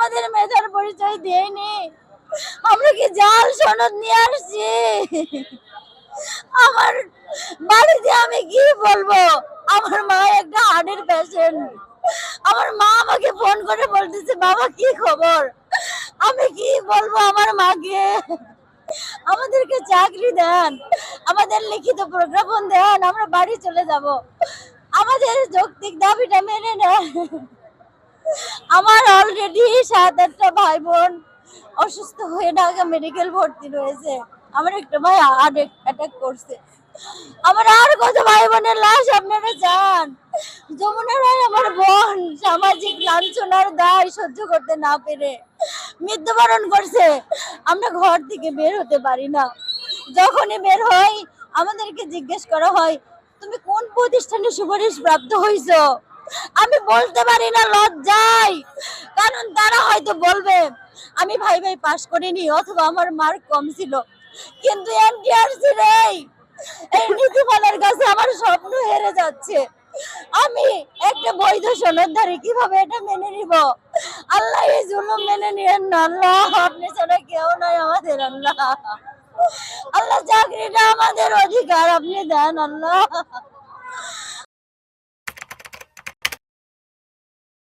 আমাদের মেধার পরিচয় দেয়নি। আমরা কি জাল সনদ নিয়ে আসছি? আমার বাড়িতে আমি কি বলবো? আমার মা একটা হার্টের পেশেন্ট। আমার মা আমাকে ফোন করে বলতেছে, বাবা কি খবর? আমি কি বলবো আমার মাকে? আমাদেরকে চাকরি দেন, আমাদের লিখিত প্রজ্ঞাপন দেন, আমরা বাড়ি চলে যাব। আমাদের যৌক্তিক দাবিটা মেনে নেন। আমার অলরেডি 7-8টা ভাই বোন অসুস্থ হয়ে ঢাকা মেডিকেল ভর্তি রয়েছে। আমার একটা ভাই হার্ট অ্যাটাক করছে। আমার আর কত ভাই বোনের লাশ আপনারা চান? যমুনা রায় আমার বোন সামাজিক লাঞ্ছনার দায় সহ্য করতে না পেরে মৃত্যুবরণ করছে। আমরা ঘর থেকে বের হতে পারি না। যখনই বের হই আমাদেরকে জিজ্ঞেস করা হয়, তুমি কোন প্রতিষ্ঠানে সুপারিশ প্রাপ্ত হইছো? আমি বলতে পারি না লজ্জায়, কারণ তারা হয়তো বলবে আমি ভাই পাস করিনি অথবা আমার মার্ক কম ছিল। কিন্তু এনটিআরসি এই নীতিমালার কাছে আমার স্বপ্ন হেরে যাচ্ছে। আমি একটা বৈধ সনদধারী, কিভাবে এটা মেনে নিব? আল্লাহ এই জুলুম মেনে নিয়েন না আল্লাহ, আপনি ছাড়া কেউ নাই আমাদের আল্লাহ। আল্লাহ চাকরিটা আমাদের অধিকার, আপনি দেন আল্লাহ।